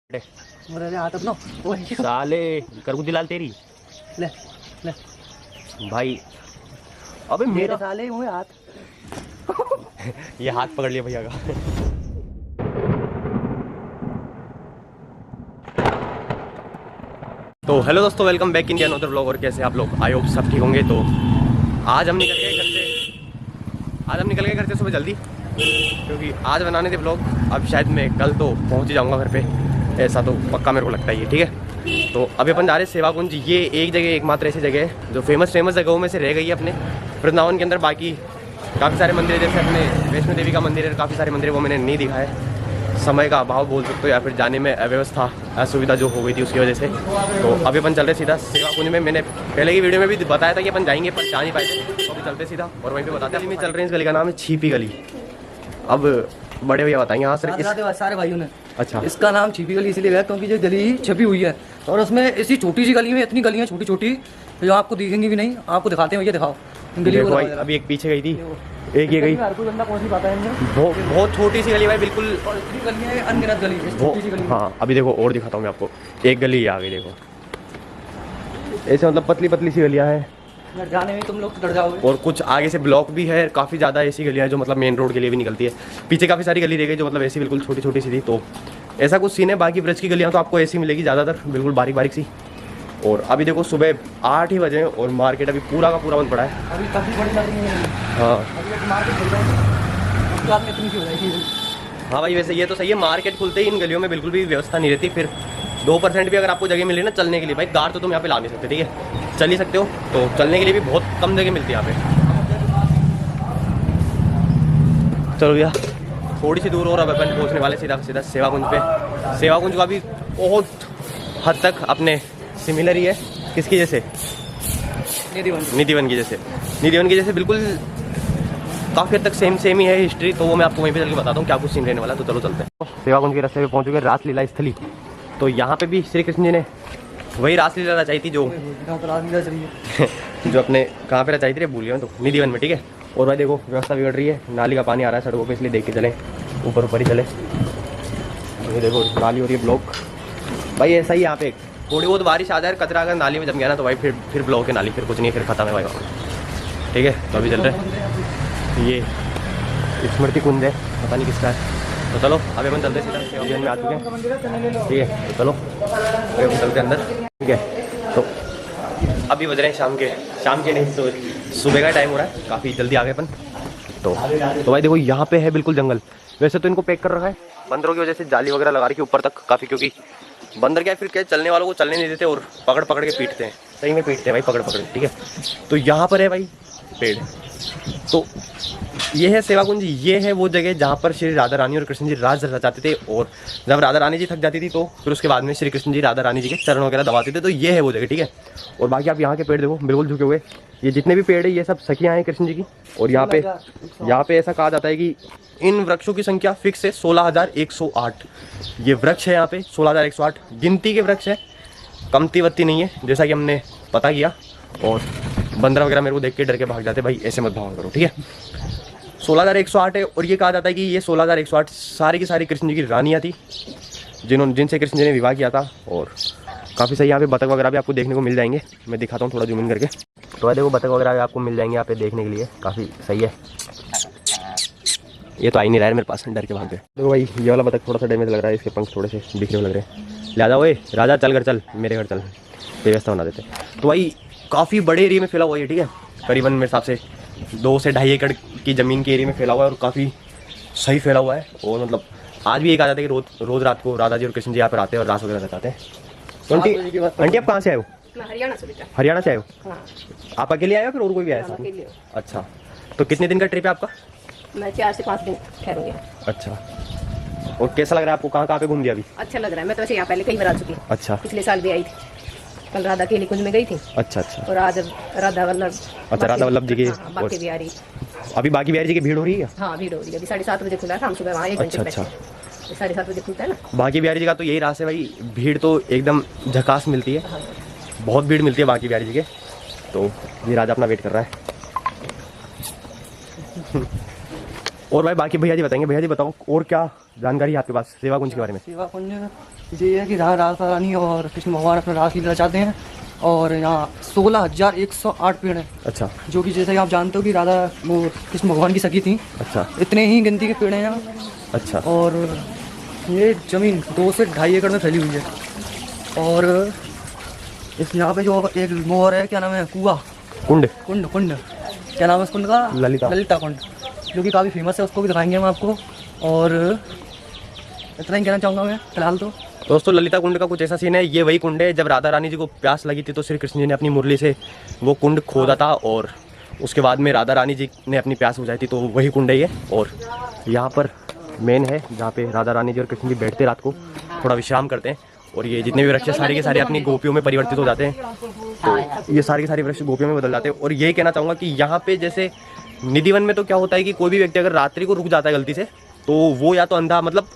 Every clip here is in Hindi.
हाथ अपनो साले करगुदी लाल तेरी ले ले भाई। अबे मेरा साले हुए हाथ ये हाथ पकड़ लिया भैया का। तो हेलो दोस्तों, welcome back in another vlog. और कैसे आप लोग? आई होप सब ठीक होंगे। तो आज हम निकल गए घर से सुबह जल्दी, क्योंकि आज बनाने थे व्लॉग। अब शायद मैं कल तो पहुंच ही जाऊंगा घर पे, ऐसा तो पक्का मेरे को लगता ही है। ठीक है, तो अभी अपन जा रहे हैं सेवा कुंज। ये एक जगह एकमात्र ऐसी जगह है जो फेमस जगहों में से रह गई है अपने वृंदावन के अंदर। बाकी काफ़ी सारे मंदिर है, जैसे अपने वैष्णो देवी का मंदिर है, काफ़ी सारे मंदिर वो मैंने नहीं दिखाया। समय का अभाव बोल सकते हो, या फिर जाने में अव्यवस्था असुविधा जो हो गई थी उसकी वजह से। तो अभी अपन चल रहे सीधा सेवा कुंज में। मैंने पहले की वीडियो में भी बताया था कि अपन जाएंगे, पर जा नहीं पाए थे। तो अभी चलते सीधा और वहीं पे बताते हैं। अभी चल रहे हैं, इस गली का नाम है छिपी गली। अब बड़े भैया बताएंगे यहाँ से सारे भाइयों ने। अच्छा, इसका नाम छिपी गली इसलिए है क्योंकि जो गली छपी हुई है, और उसमें इसी छोटी सी गली में इतनी गलियाँ छोटी छोटी जो आपको दिखेंगी भी नहीं। आपको दिखाते हैं, ये दिखाओ गली को। अभी एक पीछे गई थी, एक ये गई। हर कोई बंदा पहुंच नहीं पाता है इनमें। बहुत छोटी सी गली भाई, बिल्कुल। और इतनी गलियाँ हैं, अनगिनत गली है, छोटी सी गली। हाँ, अभी देखो और दिखाता हूँ मैं आपको। एक गली आ गई, देखो ऐसे, मतलब पतली पतली सी गलियाँ हैं। जाने में तुम लोग डर जाओगे। और कुछ आगे से ब्लॉक भी है, काफ़ी ज़्यादा ऐसी गलियाँ हैं जो मतलब मेन रोड के लिए भी निकलती है। पीछे काफ़ी सारी गली रह गई जो मतलब ऐसी बिल्कुल छोटी छोटी सी थी। तो ऐसा कुछ सीन है। बाकी ब्रज की गलियाँ तो आपको ऐसी मिलेगी ज़्यादातर, बिल्कुल बारीक बारीक सी। और अभी देखो सुबह 8 ही बजे और मार्केट अभी पूरा का पूरा बंद पड़ा है। अभी काफ़ी बड़ी लग रही है। हाँ अभी मार्केट खुल रहा है, तो आपने इतनी क्यों रही? हाँ भाई, वैसे ये तो सही है। मार्केट खुलते ही इन गलियों में बिल्कुल भी व्यवस्था नहीं रहती। फिर 2% भी अगर आपको जगह मिली ना चलने के लिए, भाई कार तो तुम यहाँ पे ला नहीं सकते। ठीक है, चल ही सकते हो, तो चलने के लिए भी बहुत कम जगह मिलती है यहाँ पे। चलो भैया, थोड़ी सी दूर और अब अपन पहुँचने वाले सीधा सीधा सेवा कुंज पे। सेवा कुंज का भी बहुत हद तक अपने सिमिलर ही है। किसकी जैसे? निधिवन की जैसे। निधिवन की जैसे बिल्कुल काफ़ी हद तक सेम ही है हिस्ट्री। तो वो मैं आपको वहीं पे चल के बताता हूँ क्या कुछ सीन रहने वाला। तो चलो चलते हैं। सेवा कुंज के रास्ते पे पहुँच चुके, रासलीला स्थली। तो यहाँ पे भी श्री कृष्ण जी ने वही रासलीला रचाई थी जो जो अपने कहाँ पे रचाई थी, भूल गया तो निधिवन में। ठीक है, और भाई देखो व्यवस्था बिगड़ रही है, नाली का पानी आ रहा है सड़कों पे, इसलिए देख के चले, ऊपर ही चले। ये देखो नाली हो रही है ब्लॉक भाई। ऐसा ही यहाँ पे थोड़ी बहुत बारिश आ जाए, कचरा अगर नाली में जम गया ना तो भाई फिर ब्लॉक है नाली, फिर कुछ नहीं, फिर खत्म है भाई। ठीक है, तो अभी चल रहे हैं। ये स्मृति कुंज है, पता नहीं किसका है। तो चलो अभी अपन चलते सीधा सेवा में आ चुके हैं। ठीक है, तो चलो अभी अपन चलते अंदर। ठीक है, तो अभी बज रहे हैं शाम के नहीं, तो सुबह का टाइम हो रहा है। काफ़ी जल्दी आ गए अपन। तो भाई देखो यहाँ पे है बिल्कुल जंगल। वैसे तो इनको पैक कर रखा है बंदरों की वजह से, जाली वगैरह लगा रखी ऊपर तक काफ़ी, क्योंकि बंदर क्या है, फिर क्या चलने वालों को चलने नहीं देते और पकड़ के पीटते हैं। सही में पीटते हैं भाई, पकड़ के। ठीक है, तो यहाँ पर है भाई पेड़। तो ये है सेवा कुंज। ये है वो जगह जहाँ पर श्री राधा रानी और कृष्ण जी राज रचाते थे। और जब राधा रानी जी थक जाती थी तो फिर उसके बाद में श्री कृष्ण जी राधा रानी जी के चरण वगैरह दबाते थे। तो ये है वो जगह। ठीक है, और बाकी आप यहाँ के पेड़ देखो बिल्कुल झुके हुए। ये जितने भी पेड़ है ये सब सखियाँ हैं कृष्ण जी की। और यहाँ पे ऐसा कहा जाता है कि इन वृक्षों की संख्या फिक्स है 16,108। ये वृक्ष है यहाँ पे 16,108 गिनती के वृक्ष है, कमती वत्ती नहीं है, जैसा कि हमने पता किया। और बंदर वगैरह मेरे को देख के डर के भाग जाते, भाई ऐसे मत भागा करो। ठीक है, 16,108 है। और ये कहा जाता है कि ये 16,108 सारी की सारी कृष्ण जी की रानियाँ थी, जिनसे कृष्ण जी ने विवाह किया था। और काफ़ी सही यहाँ पे बतख वगैरह भी आपको देखने को मिल जाएंगे। मैं दिखाता हूँ थोड़ा जूम इन करके। तो देखो बतख वगैरह भी आपको मिल जाएंगे यहाँ पे देखने के लिए, काफ़ी सही है। ये तो आ ही नहीं रहा है मेरे पास, डर के भाग गए। देखो भाई ये वाला बतख थोड़ा सा डैमेज लग रहा है, इसके पंख थोड़े से बिखरे हुए लग रहे हैं। लिहाजा ओए राजा चल घर चल, मेरे घर चल, व्यवस्था बना देते। तो भाई काफ़ी बड़े एरिया में फैला हुआ है। ठीक है, करीबन मेरे हिसाब से 2 से 2.5 एकड़ की ज़मीन के एरिया में फैला हुआ है, और काफ़ी सही फैला हुआ है। और मतलब आज भी एक आ जाता है कि रोज़ रात को राधा जी और कृष्ण जी यहाँ पर आते हैं और रास वगैरह रचाते हैं। तो आंटी आप कहाँ से आए हो? हरियाणा से बेटा। हरियाणा से आए हो? हाँ। आप अकेले आए हो फिर और कोई भी आया साथ? अच्छा, तो कितने दिन का ट्रिप है आपका? मैं 4 से 5 दिन ठहरूंगी। अच्छा, और कैसा लग रहा है आपको? कहाँ पे घूम दिया अभी? अच्छा लग रहा है। मैं तो वैसे यहाँ पहले कई बार आ चुकी हूँ। अच्छा, पिछले साल भी आई थी, कल राधा केली कुंज में गई थी। अच्छा। और आज राधा वल्लभ। अच्छा, राधा वल्लभ जी के बाकी बिहारी। अभी बाकी बिहारी जी की भीड़ हो रही है? हाँ, भीड़ हो रही है। अभी 7:30 बजे खुला है, हम सुबह वहाँ 1 घंटे। अच्छा, 7:30 बजे खुलता है ना। बाकी बिहारी जी का तो यही रास है भाई, भीड़ तो एकदम झकास मिलती है। हाँ। बहुत भीड़ मिलती है बाकी बिहारी जी के। तो ये राजा अपना वेट कर रहा है। और भाई बाकी भैया जी बताएंगे। भैया जी बताओ और क्या जानकारी है आपके पास सेवा कुंज के बारे में? सेवा कुंज ये है कि जहाँ राधा रानी और कृष्ण भगवान अपना रासलीला चाहते हैं, और यहाँ 16,108 पेड़ हैं। अच्छा। जो कि जैसे आप जानते हो कि राधा वो कृष्ण भगवान की सखी थी। अच्छा। इतने ही गिनती के पेड़ हैं यहाँ। अच्छा। और ये ज़मीन 2 से 2.5 एकड़ में फैली हुई है। और इस यहाँ पे जो एक मोहर है, क्या नाम है, कुआ कुंड कुंड क्या नाम है उस कुंड का? ललिता कुंड, जो कि काफ़ी फेमस है, उसको भी दिखाएंगे हम आपको। और इतना ही कहना चाहूँगा मैं फिलहाल तो। दोस्तों ललिता कुंड का कुछ ऐसा सीन है, ये वही कुंड है जब राधा रानी जी को प्यास लगी थी तो श्री कृष्ण जी ने अपनी मुरली से वो कुंड खोदा था, और उसके बाद में राधा रानी जी ने अपनी प्यास बुझाई थी, तो वही कुंड है ये। और यहाँ पर मेन है जहाँ पे राधा रानी जी और कृष्ण जी बैठते रात को थोड़ा विश्राम करते हैं। और ये जितने भी वृक्ष सारे के सारे अपनी गोपियों में परिवर्तित हो जाते हैं, तो ये सारे के सारे वृक्ष गोपियों में बदल जाते हैं। और ये कहना चाहूँगा कि यहाँ पे जैसे निधिवन में तो क्या होता है कि कोई भी व्यक्ति अगर रात्रि को रुक जाता है गलती से, तो वो या तो अंधा, मतलब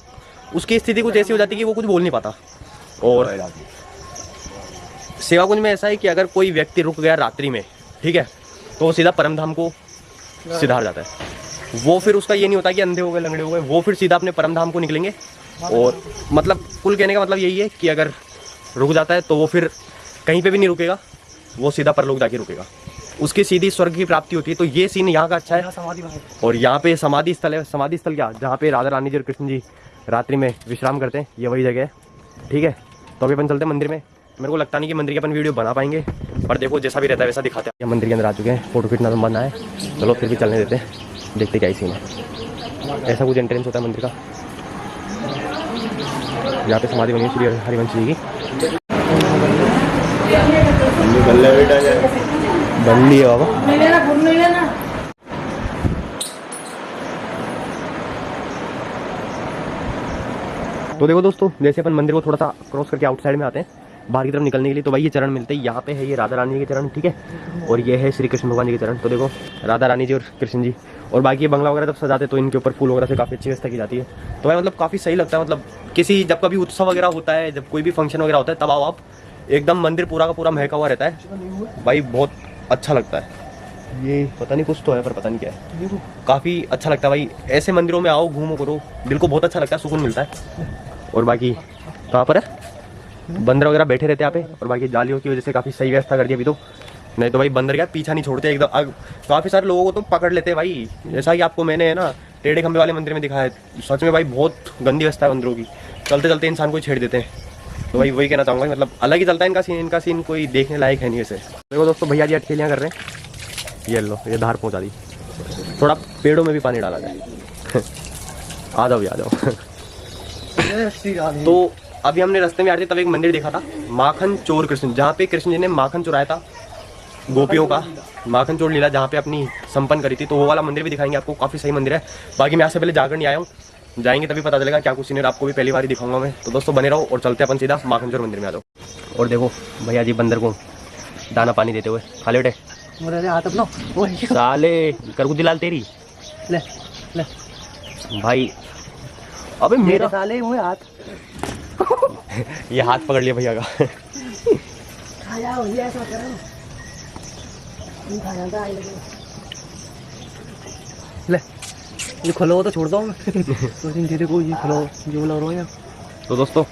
उसकी स्थिति कुछ ऐसी हो जाती है कि वो कुछ बोल नहीं पाता। और सेवा कुंज में ऐसा है कि अगर कोई व्यक्ति रुक गया रात्रि में, ठीक है, तो वो सीधा परमधाम को सिधार जाता है। वो फिर उसका ये नहीं होता कि अंधे हो गए लंगड़े हो गए, वो फिर सीधा अपने परमधाम को निकलेंगे। और मतलब कुल कहने का मतलब यही है कि अगर रुक जाता है तो वो फिर कहीं पे भी नहीं रुकेगा, वो सीधा परलोक जाके रुकेगा, उसकी सीधी स्वर्ग की प्राप्ति होती है। तो ये सीन यहाँ का अच्छा है। और यहाँ पे समाधि स्थल है, समाधि स्थल क्या, जहाँ पे राधा रानी जी और कृष्ण जी रात्रि में विश्राम करते हैं, ये वही जगह है। ठीक है, तो अभी अपन चलते हैं मंदिर में। मेरे को लगता नहीं कि मंदिर की अपन वीडियो बना पाएंगे, पर देखो जैसा भी रहता है वैसा दिखाते हैं। मंदिर के अंदर आ चुके हैं, फोटो खींचना तो मना है, चलो फिर भी चलने देते हैं, देखते क्या ही सीन है। ऐसा कुछ एंट्रेंस होता है मंदिर का। यहाँ पे समाधि बनी है श्री हरिवंश जी की। बल्ली है बाबा। तो देखो दोस्तों, जैसे अपन मंदिर को थोड़ा सा क्रॉस करके आउटसाइड में आते हैं बाहर की तरफ निकलने के लिए, तो भाई ये चरण मिलते हैं। यहाँ पे है ये राधा रानी जी के चरण, ठीक है, और ये है श्री कृष्ण भगवान जी के चरण। तो देखो राधा रानी जी और कृष्ण जी, और बाकी ये बंगला वगैरह जब सजाते तो इनके ऊपर फूल वगैरह से काफ़ी अच्छी व्यवस्था की जाती है। तो भाई मतलब काफ़ी सही लगता है, मतलब किसी जब कभी उत्सव वगैरह होता है, जब कोई भी फंक्शन वगैरह होता है, तब आओ आप, एकदम मंदिर पूरा का पूरा महका हुआ रहता है भाई, बहुत अच्छा लगता है। ये पता नहीं कुछ तो है पर पता नहीं क्या है, काफ़ी अच्छा लगता है भाई। ऐसे मंदिरों में आओ, घूमो करो, दिल को बहुत अच्छा लगता है, सुकून मिलता है। और बाकी कहाँ पर है, बंदर वगैरह बैठे रहते हैं यहाँ पे, और बाकी जालियों की वजह से काफ़ी सही व्यवस्था कर दी अभी तो, नहीं तो भाई बंदर क्या पीछा नहीं छोड़ते एकदम। काफ़ी सारे लोगों को तो पकड़ लेते हैं भाई, जैसा कि आपको मैंने है ना टेढ़े खंबे वाले मंदिर में दिखाया है। सच में भाई बहुत गंदी व्यवस्था है बंदरों की, चलते चलते इंसान को छेड़ देते हैं। तो भाई वही कहना चाहूँगा, मतलब अलग ही चलता है इनका सीन कोई देखने लायक है नहीं वैसे। देखो दोस्तों, भैया जी अटकेलियाँ कर रहे हैं, ये लो ये धार पहुँचा दी, थोड़ा पेड़ों में भी पानी डाला जाए। आ जाओ आ जाओ। तो अभी हमने रास्ते में आ रहे थे तब एक मंदिर देखा था, माखन चोर कृष्ण, जहाँ पे कृष्ण जी ने माखन चुराया था गोपियों का, माखन चोर लीला जहाँ पे अपनी संपन्न करी थी। तो वो वाला मंदिर भी दिखाएंगे आपको, काफ़ी सही मंदिर है। बाकी मैं यहाँ से पहले जाकर नहीं आया हूँ, जाएंगे तभी पता चलेगा क्या कुछ सीन है, आपको भी पहली बार ही दिखाऊंगा मैं। तो दोस्तों बने रहो और चलते अपन सीधा माखन चोर मंदिर में आ जाओ। और देखो भैया जी बंदर को दाना पानी देते हुए, खाले बेटे साले करगुदी लाल तेरी ले ले भाई। अबे मेरा साले हुए हाथ। ये हाथ पकड़ लिया भैया का। ले ये खोलो तो छोड़ दो मैं। धीरे को ये खोलो जो लग रहा है। तो दोस्तों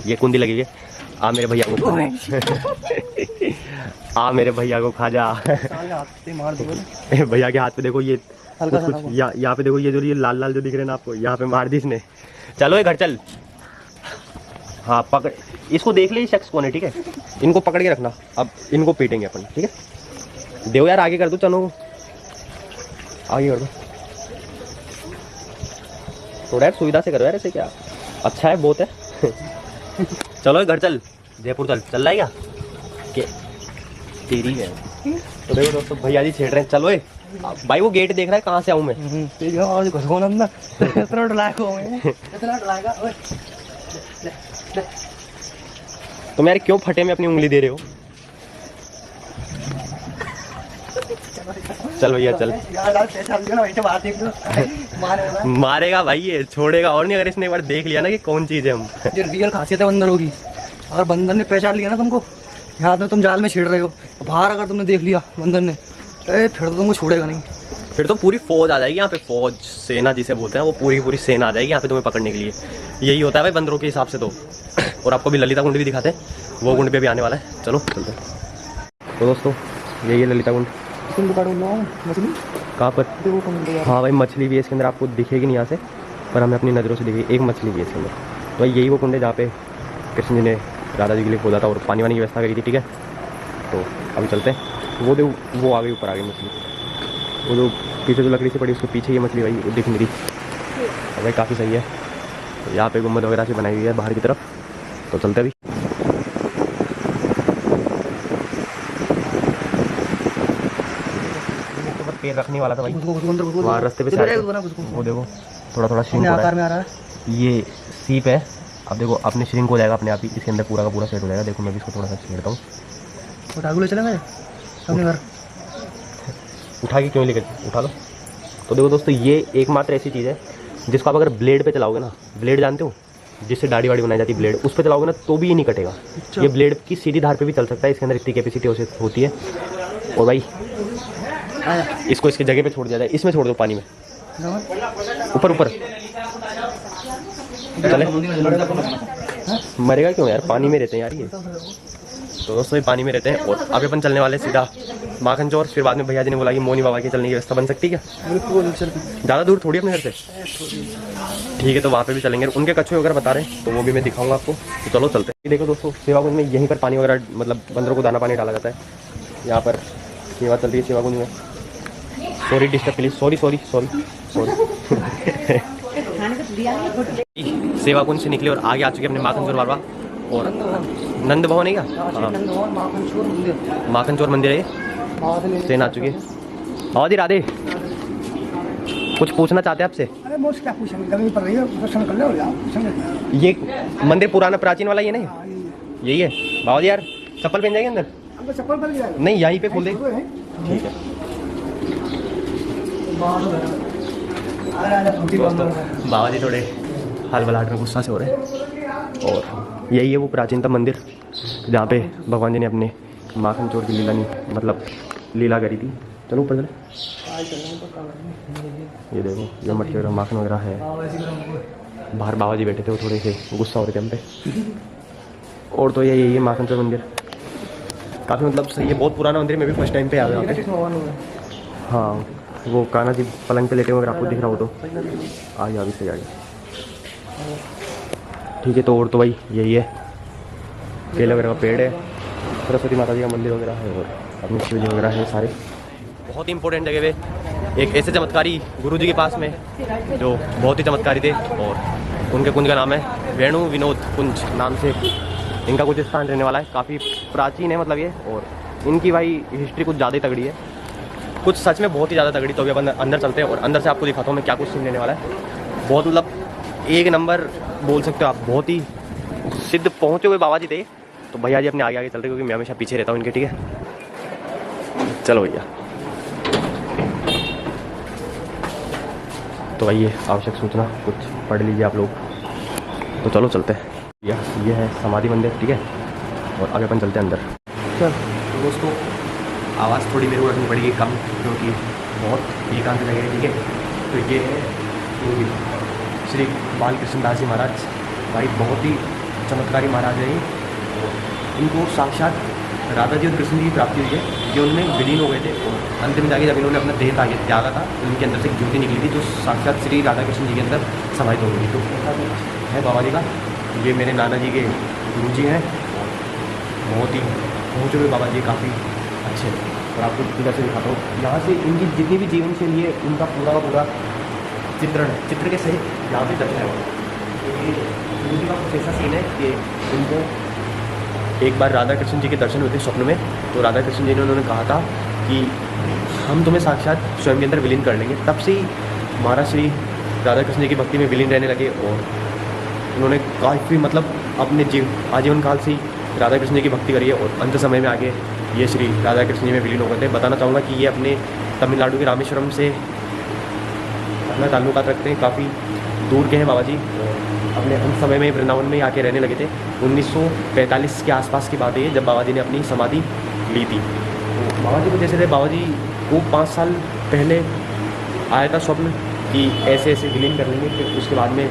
ये कुंडी लगी है, आ मेरे भैया को आ मेरे भैया को खा जा। मार दो भैया के हाथ पे देखो ये हल्का कुछ यहाँ पे देखो ये जो ये लाल लाल जो दिख रहे हैं ना आपको, यहाँ पे मार दी इसने। चलो ये घर चल। हाँ पकड़ इसको, देख ले ये शख्स कौन है, ठीक है, इनको पकड़ के रखना। अब इनको पीटेंगे अपन, ठीक है। देव यार आगे कर दो, चलो आगे कर दो थोड़ा यार, सुविधा से करो यार, ऐसे क्या अच्छा है बहुत है। चलो घर चल, जयपुर चल, चल रहा है क्या के तेरी है। तो देखो दोस्तों भैया जी छेड़ रहे हैं, चलो ए भाई वो गेट देख रहा है कहाँ से आऊँ मैं। तुम यार क्यों फटे में अपनी उंगली दे रहे हो। चल भैया चल। मारेगा भाई ये, छोड़ेगा और नहीं, अगर इसने एक बार देख लिया ना कि कौन चीज है हम। ये रियल खासियत है बंदर होगी, अगर बंदर ने पहचान लिया ना तुमको, यहाँ पे तुम जाल में छिड़ रहे हो, बाहर अगर तुमने देख लिया बंदर ने, फिर तो तुमको छोड़ेगा नहीं। फिर तो पूरी फौज आ जाएगी यहाँ पे, फौज सेना जिसे बोलते हैं, वो पूरी की पूरी सेना आ जाएगी यहाँ पे तुम्हें पकड़ने के लिए। यही होता है भाई बंदरों के हिसाब से तो। और आपको भी ललिता कुंड भी दिखाते हैं, वो कुंड पे भी आने वाला है। चलो चलते हैं। तो दोस्तों यही है ललिता कुंड। कहाँ पर? हाँ भाई मछली भी है इसके अंदर, आपको दिखेगी नहीं यहाँ से, पर हमें अपनी नज़रों से दिखेगी। एक मछली भी है इसके अंदर। तो भाई यही वो कुंड है जहाँ पे कृष्ण जी ने राधा जी के लिए खोदा था और पानी वानी की व्यवस्था करी थी, ठीक है। तो अभी चलते हैं। वो देखो वो आ गई, ऊपर आ गई मछली। वो जो पीछे जो लकड़ी से पड़ी उसके पीछे ये मछली भाई दिख नहीं रही। भाई काफ़ी सही है। तो यहाँ पे गुम्बद वगैरह से बनाई हुई है बाहर की तरफ। तो चलते अभी। पैर रखने वाला था भाई, वहाँ रास्ते पे वो देखो थोड़ा थोड़ा श्रिंक हो रहा है। ये सीप है, अब देखो अपने श्रिंक हो जाएगा अपने आप ही, इसके अंदर पूरा का पूरा सेट हो जाएगा। देखो मैं भी इसको थोड़ा सा छेड़ता हूँ। उठा के क्यों लेकर उठा लो। तो देखो दोस्तों ये एकमात्र ऐसी चीज़ है जिसको आप अगर ब्लेड पे चलाओगे ना, ब्लेड जानते हो जिससे दाढ़ी वाड़ी बनाई जाती है, ब्लेड, उस पर चलाओगे ना तो भी ये नहीं कटेगा। ये ब्लेड की सीधी धार पे भी चल सकता है, इसके अंदर इतनी कैपेसिटी होती है। और भाई इसको इसकी जगह पे छोड़ दिया जाए, इसमें छोड़ दो पानी में, ऊपर ऊपर चले। मरेगा क्यों यार, पानी में रहते हैं यार ये। तो दोस्तों ये पानी में रहते हैं। और अभी अपन चलने वाले सीधा माखन चौर। फिर बाद में भैया जी ने बोला कि मोनी बाबा के चलने की व्यवस्था बन सकती है क्या? ज़्यादा दूर थोड़ी अपने घर से, ठीक है। तो वहाँ पे भी चलेंगे। उनके कछुए वगैरह बता रहे हैं तो वो भी मैं दिखाऊंगा आपको। तो चलो चलते हैं। देखो दोस्तों सेवा कुंज में यहीं पर पानी वगैरह मतलब बंदरों को दाना पानी डाला जाता है। यहाँ पर सेवा चल रही है सेवा कुंज में। Sorry disturb please, sorry sorry sorry sorry. सेवा कुंज से निकले और आगे आ चुके अपने माखन चौर बाबा और नंद भवन है क्या? माखन चौर मंदिर है, ट्रेन आ चुकी है। बाबा जी राधे, कुछ पूछना चाहते हैं आपसे? अरे मुझसे क्या पूछेंगे, गर्मी पड़ रही है, दर्शन कर लो यार, पूछेंगे। ये मंदिर पुराना प्राचीन वाला ये नहीं, यही है बाबा जी? यार चप्पल पहन जाएंगे अंदर? हमको चप्पल पहन जाएगा नहीं, यहीं पे खोल दे, ठीक है। बाबा जी थोड़े हाल बलाट में गुस्सा से हो रहे हैं। और यही है वो प्राचीनतम मंदिर जहाँ पे भगवान जी ने अपने माखन चोर की लीला नहीं मतलब लीला करी थी। चलो ऊपर चले। ये देखो ये मटके वगैरह माखन वगैरह है। बाहर बाबा जी बैठे थे, वो थोड़े से गुस्सा हो रहे थे हम पे। और तो यही है माखन चोर मंदिर, काफ़ी मतलब सही है, बहुत पुराना मंदिर। मैं भी फर्स्ट टाइम पे आया यहाँ पे। हाँ वो कान्हा जी पलंग पे लेटे हुए अगर आपको दिख रहा हो तो आइए अभी से आइए, ठीक है। तो और तो भाई यही है, केले वगैरह का पेड़ है, सरस्वती माता जी का मंदिर वगैरह है और अपने शिव जी वगैरह है सारे। बहुत ही इंपॉर्टेंट जगह पे एक ऐसे चमत्कारी गुरु जी के पास में जो बहुत ही चमत्कारी थे और उनके कुंज का नाम है वेणु विनोद कुंज नाम से इनका कुछ स्थान रहने वाला है। काफ़ी प्राचीन है मतलब ये, और इनकी भाई हिस्ट्री कुछ ज़्यादा ही तगड़ी है, कुछ सच में बहुत ही ज़्यादा तगड़ी। तो अभी अपन अंदर चलते हैं और अंदर से आपको दिखाता हूँ मैं क्या कुछ सीन लेने वाला है। बहुत मतलब एक नंबर बोल सकते हो आप, बहुत ही सिद्ध पहुँचे हुए बाबा जी थे। तो भैया जी अपने आगे आगे चलते क्योंकि मैं हमेशा पीछे रहता हूँ इनके, ठीक है। चलो भैया। तो भाई ये आवश्यक सूचना कुछ पढ़ लीजिए आप लोग। तो चलो चलते हैं। ये है समाधि मंदिर, ठीक है। और आगे अपन चलते हैं अंदर। चल दोस्तों आवाज़ थोड़ी मेरे को रखनी पड़ेगी कम क्योंकि बहुत एकांत जगह है, ठीक है। तो ये है श्री बालकृष्ण दास जी महाराज। भाई बहुत ही चमत्कारी महाराज है ये। इनको साक्षात राधा जी और कृष्ण जी की प्राप्ति हुई है। ये उनमें विलीन हो गए थे और अंत में जाके जब इन्होंने अपना देह त्यागा था तो इनके अंदर से ज्योति निकली थी जो साक्षात श्री राधा कृष्ण जी के अंदर समाहित हो गई। तो है बाबा जी का। ये मेरे नाना जी के गुरु जी हैं, बहुत ही पहुँचे हुए बाबा जी, काफ़ी अच्छे। और आपको इधर से दिखाता हूँ, यहाँ से इनकी जितनी भी जीवन शैली है उनका पूरा का पूरा चित्रण चित्र के सहित यहाँ पे दर्शाया हुआ है। गुरु जी का कुछ ऐसा सीन है कि उनको एक बार राधा कृष्ण जी के दर्शन हुए थे स्वप्न में। तो राधा कृष्ण जी ने उन्होंने कहा था कि हम तुम्हें साक्षात स्वयं के अंदर विलीन कर लेंगे। तब से ही महाराज श्री राधा कृष्ण जी की भक्ति में विलीन रहने लगे और उन्होंने काफ़ी मतलब अपने आजीवन काल से ही राधा कृष्ण जी की भक्ति करी है और अंत समय में आगे ये श्री राधा कृष्ण जी में विलीन हो गए थे। बताना चाहूँगा कि ये अपने तमिलनाडु के रामेश्वरम से अपना ताल्लुकात रखते हैं, काफ़ी दूर के हैं बाबा जी। और अपने अंत समय में वृंदावन में आके रहने लगे थे। 1945 के आसपास की बात है जब बाबा जी ने अपनी समाधि ली थी। तो बाबा जी को जैसे थे, बाबा जी को 5 साल पहले आया था स्वप्न कि ऐसे ऐसे विलीन कर लेंगे, फिर उसके बाद में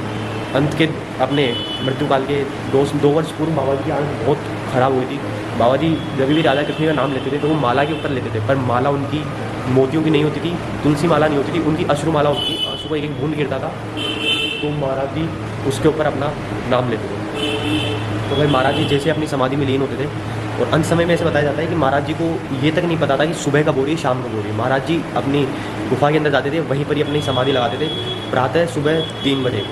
अंत के अपने मृत्युकाल के 2 वर्ष पूर्व बाबा जी की हालत बहुत ख़राब हुई थी। बाबा जी जब भी राधा कृष्ण का नाम लेते थे तो वो माला के ऊपर लेते थे, पर माला उनकी मोतियों की नहीं होती थी, तुलसी माला नहीं होती थी, उनकी अश्रु माला होती थी। आंसू का एक बूंद गिरता था तो महाराज जी उसके ऊपर अपना नाम लेते थे। तो भाई महाराज जी जैसे अपनी समाधि में लीन होते थे, और अंत समय में ऐसे बताया जाता है कि महाराज जी को ये तक नहीं पता था कि सुबह कब हो रही है, शाम कब हो रही है। महाराज जी अपनी गुफा के अंदर जाते थे, वहीं पर ही अपनी समाधि लगाते थे। प्रातः सुबह 3 बजे,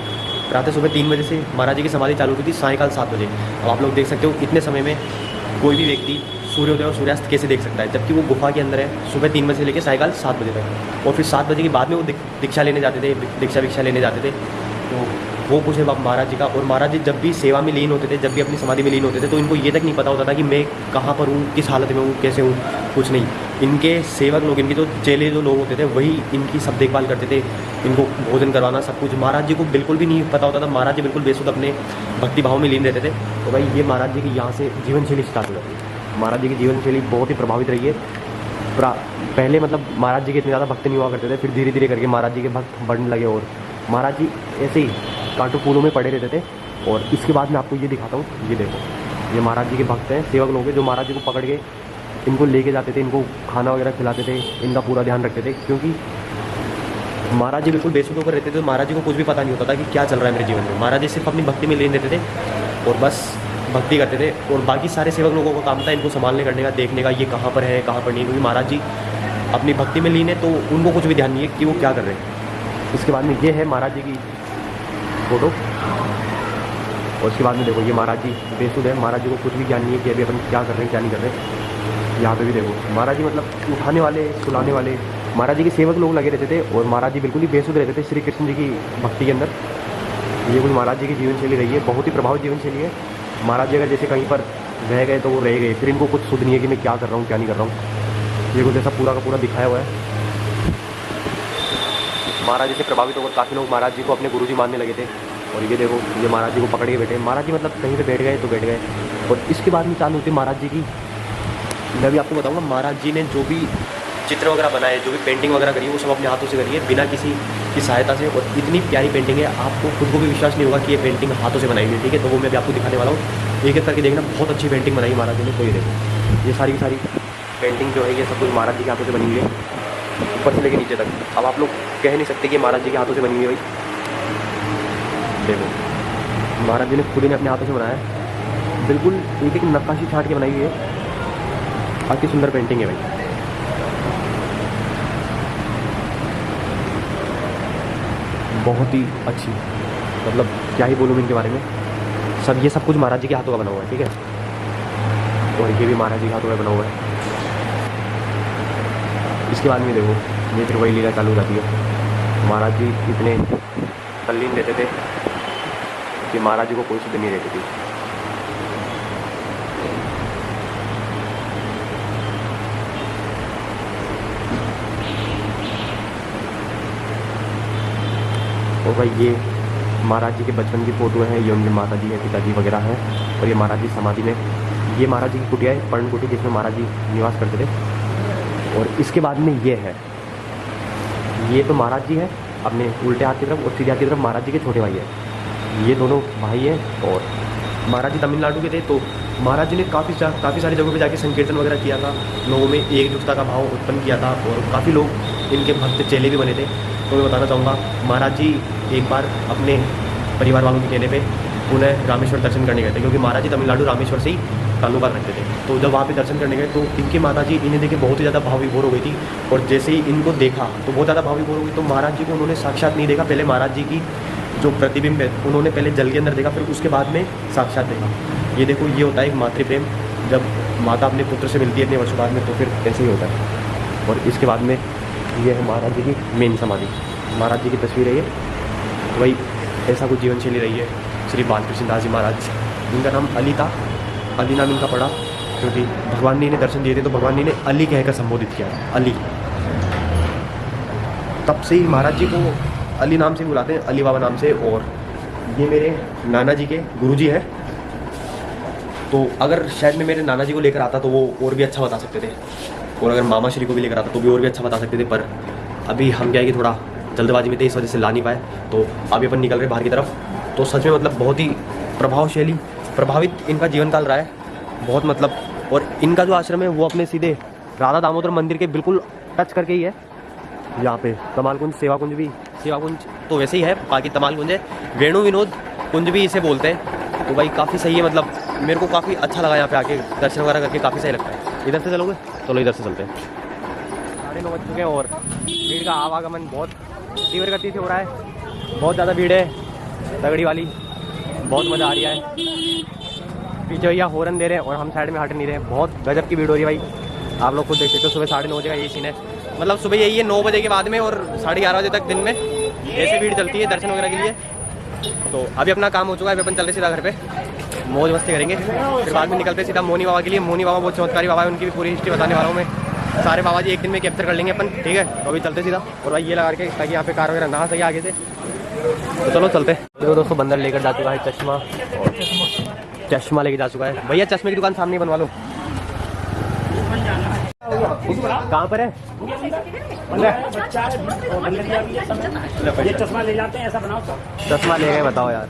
प्रातः सुबह 3 बजे से महाराज जी की समाधि चालू होती थी, सायंकाल 7 बजे। अब आप लोग देख सकते हो इतने समय में कोई भी व्यक्ति सूर्योदय और सूर्यास्त कैसे देख सकता है, जबकि वो गुफा के अंदर है सुबह 3 बजे से लेकर सायंकाल 7 बजे तक। और फिर 7 बजे के बाद में वो दीक्षा लेने जाते थे, दीक्षा लेने जाते थे। तो वो कुछ है महाराज जी का। और महाराज जी जब भी सेवा में लीन होते थे, जब भी अपनी समाधि में लीन होते थे, तो इनको ये तक नहीं पता होता था कि मैं कहाँ पर हूँ, किस हालत में हूँ, कैसे हूँ, कुछ नहीं। इनके सेवक लोग, इनके जो चेले जो लोग होते थे, वही इनकी सब देखभाल करते थे, इनको भोजन करवाना, सब कुछ। महाराज जी को बिल्कुल भी नहीं पता होता था, महाराज जी बिल्कुल बेसुध अपने भक्ति भाव में लीन रहते थे। तो भाई ये महाराज जी की यहाँ से जीवन शैली स्टार्ट हो जाती है। महाराज जी की जीवन शैली बहुत ही प्रभावित रही है। पहले मतलब महाराज जी के इतने ज़्यादा भक्त नहीं हुआ करते थे, फिर धीरे धीरे करके महाराज जी के भक्त बढ़ने लगे। और महाराज जी ऐसे ही कांटो फूलों में पड़े रहते थे। और इसके बाद मैं आपको ये दिखाता हूँ, ये देखो, ये महाराज जी के भक्त हैं, सेवक लोग हैं, जो महाराज जी को पकड़ के इनको लेके जाते थे, इनको खाना वगैरह खिलाते थे, इनका पूरा ध्यान रखते थे। क्योंकि महाराज जी बिल्कुल बेसुध होकर रहते थे, तो महाराज जी को कुछ भी पता नहीं होता था कि क्या चल रहा है मेरे जीवन में। महाराज जी सिर्फ अपनी भक्ति में लीन रहते थे और बस भक्ति करते थे। और बाकी सारे सेवक लोगों का काम था इनको संभालने करने का, देखने का, ये कहाँ पर है कहाँ पर नहीं, क्योंकि महाराज जी अपनी भक्ति में लीन है, तो उनको कुछ भी ध्यान नहीं है कि वो क्या कर रहे हैं। उसके बाद में ये है महाराज जी की फोटो, और उसके बाद में देखो ये महाराज जी बेसुध है, महाराज जी को कुछ भी ज्ञान नहीं है कि अभी अपन क्या कर रहे हैं क्या नहीं कर रहे हैं। यहाँ पे भी देखो महाराज जी मतलब उठाने वाले, सुलाने वाले, महाराज जी के सेवक लोग लगे रहते थे, और महाराज जी बिल्कुल ही बेसुध रहते थे श्री कृष्ण जी की भक्ति के अंदर। ये कुछ महाराज जी की जीवन शैली रही है, बहुत ही प्रभावित जीवन शैली है। महाराज जी अगर जैसे कहीं पर रह गए तो वो रह गए, फिर इनको कुछ सुध नहीं है कि मैं क्या कर रहा हूँ क्या नहीं कर रहा हूँ। ये कुछ ऐसा पूरा का पूरा दिखाया हुआ है। महाराज जी से प्रभावित होकर काफ़ी लोग महाराज जी को अपने गुरुजी मानने लगे थे। और ये देखो ये महाराज जी को पकड़ के बैठे, महाराज जी मतलब कहीं पे बैठ गए तो बैठ गए। और इसके बाद में चालू होती महाराज जी की, मैं अभी आपको बताऊंगा महाराज जी ने जो भी चित्र वगैरह बनाए, जो भी पेंटिंग वगैरह करी है, वो सब अपने हाथों से करी है, बिना किसी की सहायता से। और इतनी प्यारी पेंटिंग है, आपको खुद को भी विश्वास नहीं होगा कि ये पेंटिंग हाथों से बनाई हुई है। ठीक है, तो वो मैं भी आपको दिखाने वाला हूँ, एक एक करके देखना। बहुत अच्छी पेंटिंग बनाई महाराज जी ने। तो ये देखो ये सारी की सारी पेंटिंग जो है ये सब कुछ महाराज जी के हाथों से बनी हुई है, ऊपर से लेकर नीचे तक। अब आप लोग कह नहीं सकते कि महाराज जी के हाथों से बनी हुई है भाई। देखो महाराज जी ने खुद ने अपने हाथों से बनाया है, बिल्कुल एक एक नक्काशी छाट के बनाई हुई है। काफ़ी सुंदर पेंटिंग है भाई। बहुत ही अच्छी, मतलब क्या ही बोलूँ इनके बारे में। सब ये सब कुछ महाराज जी के हाथों का बना हुआ है। ठीक है, और ये भी महाराज जी के हाथों का बना हुआ है। इसके बाद में देखो ये फिर वही लीला चालू हो जाती है। महाराज जी इतने तल्लीन रहते थे कि महाराज जी को कोई सुध नहीं रहती थी। और भाई ये महाराज जी के बचपन की फ़ोटो है, ये उनके माता जी है, पिताजी वगैरह हैं। और ये महाराज जी समाधि में, ये महाराज जी की कुटिया है, पर्ण कुटी, जिसमें महाराज जी निवास करते थे। और इसके बाद में ये है, ये तो महाराज जी है अपने उल्टे हाथ की तरफ, और सीधे हाथ की तरफ महाराज जी के छोटे भाई है। ये दोनों भाई हैं। और महाराज जी तमिलनाडु के थे, तो महाराज जी ने काफ़ी सारी जगहों पे जाके संकीर्तन वगैरह किया था, लोगों में एकजुटता का भाव उत्पन्न किया था, और काफ़ी लोग इनके भक्त चेले भी बने थे। तो मैं बताना चाहूँगा महाराज जी एक बार अपने परिवार वालों के कहने पे पुनः रामेश्वर दर्शन करने गए थे, क्योंकि महाराज जी तमिलनाडु रामेश्वर से ही ताल्लुकात रखते थे। तो जब वहाँ पे दर्शन करने गए तो इनकी माता जी इन्हें देखे बहुत ही ज़्यादा भाव विभोर हो गई थी। और जैसे ही इनको देखा तो बहुत ज़्यादा भाव विभोर हो गई। तो महाराज जी को उन्होंने साक्षात नहीं देखा, पहले महाराज जी की जो प्रतिबिंब है उन्होंने पहले जल के अंदर देखा, फिर उसके बाद में साक्षात देखा। ये देखो ये होता है एक मातृ प्रेम, जब माता अपने पुत्र से मिलती है इतने वर्षों बाद में, तो फिर ऐसे ही होता है। और इसके बाद में ये है महाराज जी की मेन समाधि, महाराज जी की तस्वीर है ये। वही ऐसा कुछ जीवन शैली रही है श्री बालकृष्ण दास जी महाराज। इनका नाम अली था, अली नाम इनका पड़ा क्योंकि भगवान ने इन्हें दर्शन दिए थे, तो भगवान ने इन्हें अली कहकर संबोधित किया, अली। तब से ही महाराज जी को अली नाम से बुलाते हैं, अली बाबा नाम से। और ये मेरे नाना जी के गुरुजी है, तो अगर शायद मैं मेरे नाना जी को लेकर आता तो वो और भी अच्छा बता सकते थे, और अगर मामा श्री को भी लेकर आता तो भी और भी अच्छा बता सकते थे। पर अभी हम क्या है कि थोड़ा जल्दबाजी में थे, इस वजह से ला नहीं पाए। तो अभी अपन निकल रहे बाहर की तरफ। तो सच में मतलब बहुत ही प्रभावित इनका जीवन काल रहा है, बहुत मतलब। और इनका जो आश्रम है वो अपने सीधे राधा दामोदर मंदिर के बिल्कुल टच करके ही है। यहाँ पे तमाल कुंज, सेवा कुंज तो वैसे ही है, बाकी तमाल कुंज है, वेणु विनोद कुंज भी इसे बोलते हैं। तो भाई काफ़ी सही है, मतलब मेरे को काफ़ी अच्छा लगा यहाँ पे आके दर्शन वगैरह करके, काफ़ी सही लगता है। इधर से चलोगे? चलो इधर से चलते हैं। 9:30 बज चुके हैं और भीड़ का आवागमन बहुत तीव्र गति से हो रहा है, बहुत ज़्यादा भीड़ है तगड़ी वाली, बहुत मज़ा आ रहा है। पीछे भैया हॉर्न दे रहे हैं और हम साइड में हट नहीं रहे, बहुत गजब की भीड़ हो रही है भाई। आप लोग खुद देख सकते हो, सुबह 9:30 बजे का यही सीन है, मतलब सुबह यही है 9 बजे के बाद में, और 11:30 बजे तक दिन में ऐसे भीड़ चलती है दर्शन वगैरह के लिए। तो अभी अपना काम हो चुका है, अभी अपन चल रहे सीधा घर पे, मौज मस्ती करेंगे, फिर बाद में निकलते सीधा मोनी बाबा के लिए। मोनी बाबा बहुत चमत्कारी बाबा है, उनकी भी पूरी हिस्ट्री बताने वाला हूँ मैं। सारे बाबा जी एक दिन में कैप्चर कर लेंगे अपन, ठीक है। तो अभी चलते सीधा, और भाई ये लगा के ताकि यहाँ पे कार वगैरह ना सही आगे से। तो चलो चलते। देखो दोस्तों, बंदर लेकर जा चुका है चश्मा लेके जा चुका है भैया। चश्मे की दुकान सामने बनवा लो। कहाँ पर है? ये चश्मा ले जाते हैं, ऐसा बनाओ तो। चश्मा ले गए, बताओ यार।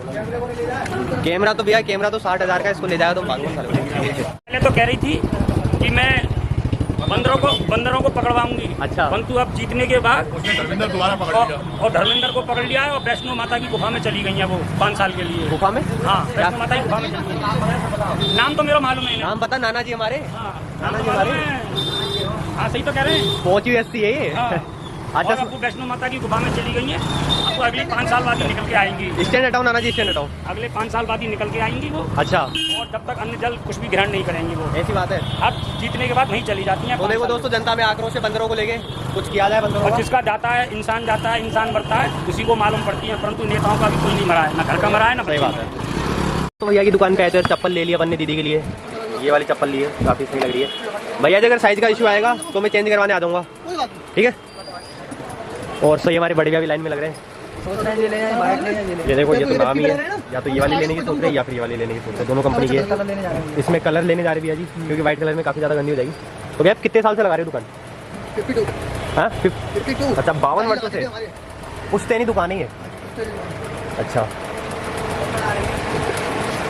कैमरा तो भैया, कैमरा तो 60,000 का, इसको ले जाएगा तो पहले तो कह रही थी कि मैं बंदरों को पकड़वाऊंगी। अच्छा। परंतु अब जीतने के बाद धर्मेंद्र दोबारा पकड़ लिया और धर्मेंद्र को पकड़ लिया है, और वैष्णो माता की गुफा में चली गई है वो 5 साल के लिए। गुफा में? हाँ, वैष्णो माता की गुफा में चली गई। नाम तो मेरा मालूम है ना। नाम पता? नाना जी हमारे। हाँ, नाम तो मालूम है। हाँ, सही तो कह रहे हैं। पहुंची ऐसी है ये। हाँ। अच्छा, और अब वो वैष्णो माता की गुफा में चली गई है, अब तो अगले 5 साल बाद ही निकल के आएंगी। स्टैंड हटाओ नाना जी, स्टैंड हटाओ। अगले 5 साल बाद ही निकल के आएंगी वो, अच्छा, और जब तक अन्न जल कुछ भी ग्रहण नहीं करेंगी वो। ऐसी बात है। अब जीतने के बाद नहीं चली जाती हैं। तो देखो दोस्तों, जनता में आक्रोश है बंदरों को लेके, कुछ किया जाए बंदरों और का। जिसका जाता है, इंसान मरता है, उसी को मालूम पड़ती है। परंतु नेताओं का भी कोई नहीं मरा है, ना घर का मरा है, ना सही बच्चे बात है। तो भैया की दुकान पे आए थे, चप्पल ले लिया अपन ने दीदी के लिए, ये वाली चप्पल ली है, काफ़ी सही लग रही है भैया जी। अगर साइज़ का इशू आएगा तो मैं चेंज करवाने आ जाऊँगा, ठीक है। और सही हमारे बड़े भैया भी लाइन में लग रहे हैं। ये देखो, ये तो नाम ही है, या तो ये वाली लेने की सोच रहे हैं या फिर ये वाली लेने की सोच रहे हैं, दोनों कंपनी की है। इसमें कलर लेने जा रहे भैया जी, क्योंकि व्हाइट कलर में काफ़ी ज़्यादा गंदी हो जाएगी। तो भैया आप कितने साल से लगा रहे हो दुकान? 52। हाँ, 52। अच्छा, 52 वर्षों से पुश्तैनी नहीं दुकान ही है। अच्छा,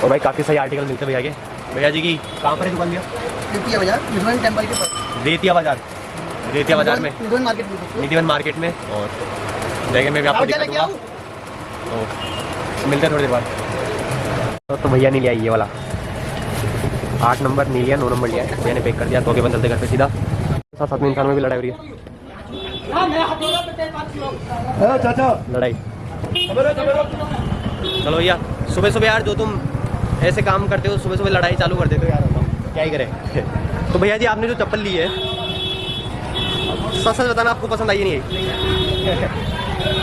और भाई काफ़ी सही आर्टिकल मिलते हैं भैया के। भैया जी की कहाँ पर है दुकान भैया? रेतिया बाजार, निधवन टेम्पल के पास। रेतिया बाजार में, निधवन मार्केट में। निधिवन मार्केट में। और जगह में भी आपको दिखा दूंगा, तो मिलते हैं थोड़ी देर बाद। तो भैया ने लिया ये वाला 8 नंबर नहीं लिया, 9 नंबर लिया है भैया ने, पैक कर दिया। तो अभी अपन चलते घर पे सीधा। साथ में इंसान में भी लड़ाई हो रही है, लड़ाई। चलो भैया, सुबह सुबह यार जो तुम ऐसे काम करते हो, सुबह सुबह लड़ाई चालू कर देते हो यार, क्या ही करें। तो भैया जी आपने जो चप्पल ली है, सच सच बताना आपको पसंद आई नहीं आई?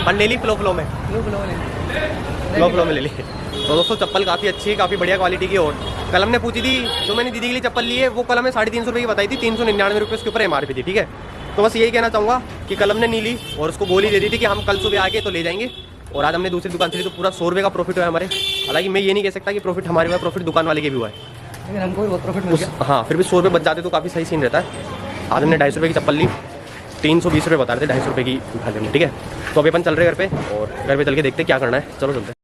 पर ले ली फ्लो में ले ली। तो दोस्तों चप्पल काफ़ी अच्छी है, काफ़ी बढ़िया क्वालिटी की। और कलम ने पूछी थी, जो मैंने दीदी के लिए चप्पल ली है, वो कलम है 350 रुपये की बताई थी, 399 रुपये उसके ऊपर MRP थी, ठीक है। तो बस यही कहना चाहूँगा कि कलम ने नहीं ली, और उसको गोली दे दी थी कि हम कल सुबह आके तो ले जाएंगे। और आज हमने दूसरी दुकान से ली, तो पूरा 100 रुपये का प्रॉफिट हुआ है हमारे। हालांकि मैं ये नहीं कह सकता कि प्रॉफिट हमारे हुआ, प्रॉफिट दुकान वाले के भी हुआ है, लेकिन हमको भी बहुत प्रॉफिट मिल गया। हाँ, फिर भी 100 रुपये बच जाते तो काफ़ी सही सीन रहता है। आज हमने 250 रुपये की चप्पल ली, 320 रुपये बता रहे थे, 250 रुपये की उठा लेंगे, ठीक है। तो अभी अपन चल रहे घर पे, और घर पे चल के देखते क्या करना है। चलो चलते।